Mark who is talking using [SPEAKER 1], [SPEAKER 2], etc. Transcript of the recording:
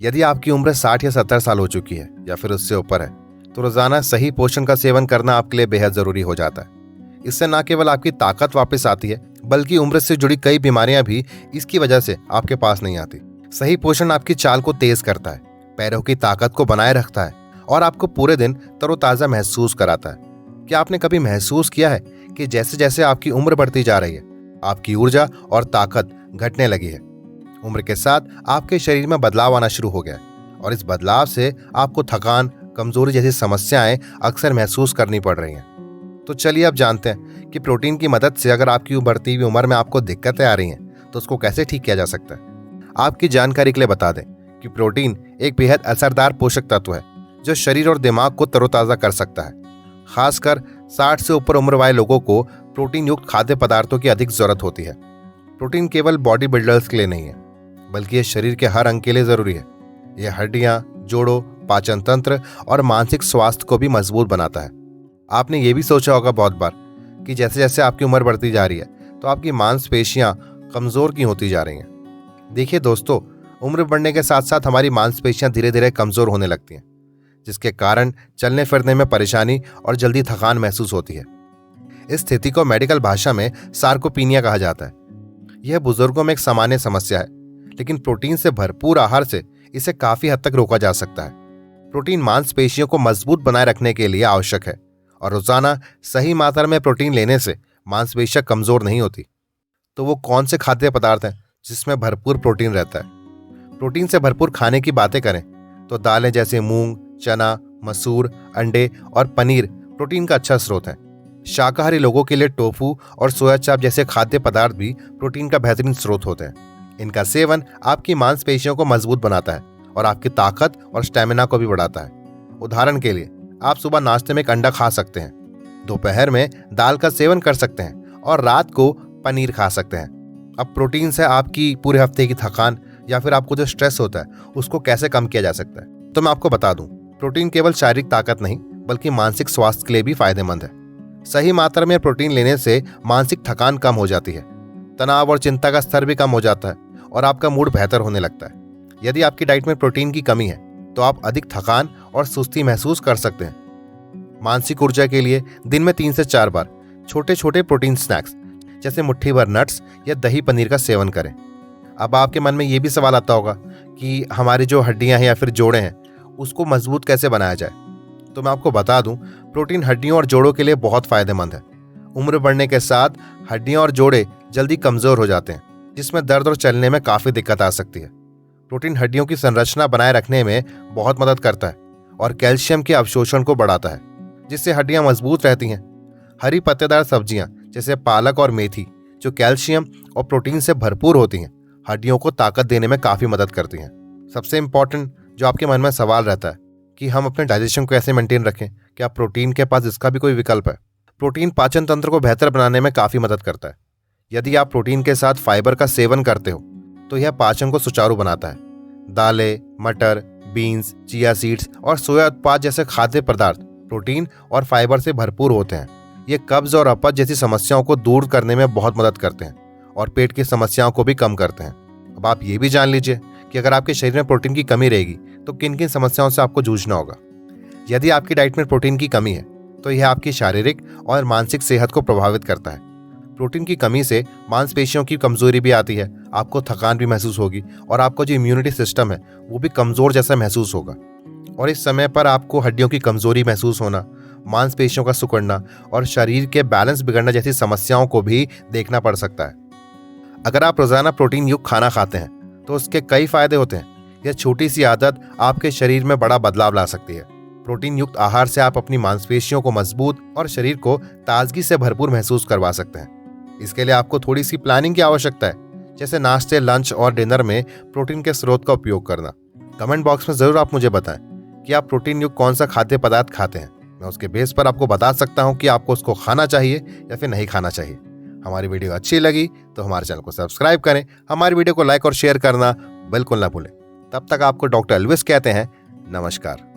[SPEAKER 1] यदि आपकी उम्र 60 या 70 साल हो चुकी है या फिर उससे ऊपर है, तो रोजाना सही पोषण का सेवन करना आपके लिए बेहद जरूरी हो जाता है। इससे न केवल आपकी ताकत वापस आती है, बल्कि उम्र से जुड़ी कई बीमारियां भी इसकी वजह से आपके पास नहीं आती। सही पोषण आपकी चाल को तेज करता है, पैरों की ताकत को बनाए रखता है और आपको पूरे दिन तरोताजा महसूस कराता है। क्या आपने कभी महसूस किया है कि जैसे जैसे आपकी उम्र बढ़ती जा रही है, आपकी ऊर्जा और ताकत घटने लगी है? उम्र के साथ आपके शरीर में बदलाव आना शुरू हो गया है और इस बदलाव से आपको थकान, कमजोरी जैसी समस्याएं अक्सर महसूस करनी पड़ रही हैं। तो चलिए अब जानते हैं कि प्रोटीन की मदद से अगर आपकी बढ़ती हुई उम्र में आपको दिक्कतें आ रही हैं, तो उसको कैसे ठीक किया जा सकता है। आपकी जानकारी के लिए बता दें कि प्रोटीन एक बेहद असरदार पोषक तत्व है जो शरीर और दिमाग को तरोताजा कर सकता है। खासकर 60 से ऊपर उम्र वाले लोगों को प्रोटीन युक्त खाद्य पदार्थों की अधिक जरूरत होती है। प्रोटीन केवल बॉडी बिल्डर्स के लिए नहीं है, बल्कि ये शरीर के हर अंग के लिए जरूरी है। यह हड्डियां, जोड़ों, पाचन तंत्र और मानसिक स्वास्थ्य को भी मजबूत बनाता है। आपने ये भी सोचा होगा बहुत बार कि जैसे जैसे आपकी उम्र बढ़ती जा रही है, तो आपकी मांसपेशियां कमजोर क्यों होती जा रही हैं। देखिए दोस्तों, उम्र बढ़ने के साथ साथ हमारी मांसपेशियां धीरे धीरे कमजोर होने लगती हैं, जिसके कारण चलने फिरने में परेशानी और जल्दी थकान महसूस होती है। इस स्थिति को मेडिकल भाषा में सार्कोपीनिया कहा जाता है। यह बुजुर्गों में एक सामान्य समस्या है, लेकिन प्रोटीन से भरपूर आहार से इसे काफी हद तक रोका जा सकता है। प्रोटीन मांसपेशियों को मजबूत बनाए रखने के लिए आवश्यक है और रोजाना सही मात्रा में प्रोटीन लेने से मांसपेशियां कमजोर नहीं होती। तो वो कौन से खाद्य पदार्थ हैं जिसमें भरपूर प्रोटीन रहता है? प्रोटीन से भरपूर खाने की बातें करें तो दालें जैसे मूंग, चना, मसूर, अंडे और पनीर प्रोटीन का अच्छा स्रोत है। शाकाहारी लोगों के लिए टोफू और सोया चाप जैसे खाद्य पदार्थ भी प्रोटीन का बेहतरीन स्रोत होते हैं। इनका सेवन आपकी मांसपेशियों को मजबूत बनाता है और आपकी ताकत और स्टेमिना को भी बढ़ाता है। उदाहरण के लिए, आप सुबह नाश्ते में एक अंडा खा सकते हैं, दोपहर में दाल का सेवन कर सकते हैं और रात को पनीर खा सकते हैं। अब प्रोटीन से आपकी पूरे हफ्ते की थकान या फिर आपको जो स्ट्रेस होता है, उसको कैसे कम किया जा सकता है? तो मैं आपको बता दूं, प्रोटीन केवल शारीरिक ताकत नहीं, बल्कि मानसिक स्वास्थ्य के लिए भी फायदेमंद है। सही मात्रा में प्रोटीन लेने से मानसिक थकान कम हो जाती है, तनाव और चिंता का स्तर भी कम हो जाता है और आपका मूड बेहतर होने लगता है। यदि आपकी डाइट में प्रोटीन की कमी है, तो आप अधिक थकान और सुस्ती महसूस कर सकते हैं। मानसिक ऊर्जा के लिए दिन में 3 से 4 बार छोटे छोटे प्रोटीन स्नैक्स जैसे मुट्ठी भर नट्स या दही पनीर का सेवन करें। अब आपके मन में ये भी सवाल आता होगा कि हमारी जो हड्डियां हैं या फिर जोड़े हैं, उसको मजबूत कैसे बनाया जाए? तो मैं आपको बता दूं, प्रोटीन हड्डियों और जोड़ों के लिए बहुत फायदेमंद है। उम्र बढ़ने के साथ हड्डियां और जोड़े जल्दी कमजोर हो जाते हैं, जिसमें दर्द और चलने में काफी दिक्कत आ सकती है। प्रोटीन हड्डियों की संरचना बनाए रखने में बहुत मदद करता है और कैल्शियम के अवशोषण को बढ़ाता है, जिससे हड्डियां मजबूत रहती हैं। हरी पत्तेदार सब्जियां जैसे पालक और मेथी, जो कैल्शियम और प्रोटीन से भरपूर होती हैं, हड्डियों को ताकत देने में काफी मदद करती हैं। सबसे इंपॉर्टेंट जो आपके मन में सवाल रहता है कि हम अपने डाइजेशन को कैसे मेंटेन रखें, क्या प्रोटीन के पास इसका भी कोई विकल्प है? प्रोटीन पाचन तंत्र को बेहतर बनाने में काफी मदद करता है। यदि आप प्रोटीन के साथ फाइबर का सेवन करते हो, तो यह पाचन को सुचारू बनाता है। दालें, मटर, बीन्स, चिया सीड्स और सोया उत्पाद जैसे खाद्य पदार्थ प्रोटीन और फाइबर से भरपूर होते हैं। ये कब्ज और अपच जैसी समस्याओं को दूर करने में बहुत मदद करते हैं और पेट की समस्याओं को भी कम करते हैं। अब आप ये भी जान लीजिए कि अगर आपके शरीर में प्रोटीन की कमी रहेगी, तो किन किन समस्याओं से आपको जूझना होगा। यदि आपकी डाइट में प्रोटीन की कमी है, तो यह आपकी शारीरिक और मानसिक सेहत को प्रभावित करता है। प्रोटीन की कमी से मांसपेशियों की कमजोरी भी आती है, आपको थकान भी महसूस होगी और आपका जो इम्यूनिटी सिस्टम है वो भी कमजोर जैसा महसूस होगा। और इस समय पर आपको हड्डियों की कमजोरी महसूस होना, मांसपेशियों का सिकुड़ना और शरीर के बैलेंस बिगड़ना जैसी समस्याओं को भी देखना पड़ सकता है। अगर आप रोजाना प्रोटीन युक्त खाना खाते हैं, तो उसके कई फायदे होते हैं। यह छोटी सी आदत आपके शरीर में बड़ा बदलाव ला सकती है। प्रोटीन युक्त आहार से आप अपनी मांसपेशियों को मजबूत और शरीर को ताजगी से भरपूर महसूस करवा सकते हैं। इसके लिए आपको थोड़ी सी प्लानिंग की आवश्यकता है, जैसे नाश्ते, लंच और डिनर में प्रोटीन के स्रोत का उपयोग करना। कमेंट बॉक्स में जरूर आप मुझे बताएं कि आप प्रोटीन युक्त कौन सा खाद्य पदार्थ खाते हैं। मैं उसके बेस पर आपको बता सकता हूं कि आपको उसको खाना चाहिए या फिर नहीं खाना चाहिए। हमारी वीडियो अच्छी लगी तो हमारे चैनल को सब्सक्राइब करें, हमारी वीडियो को लाइक और शेयर करना बिल्कुल ना भूलें। तब तक आपको डॉक्टर एल्विस कहते हैं नमस्कार।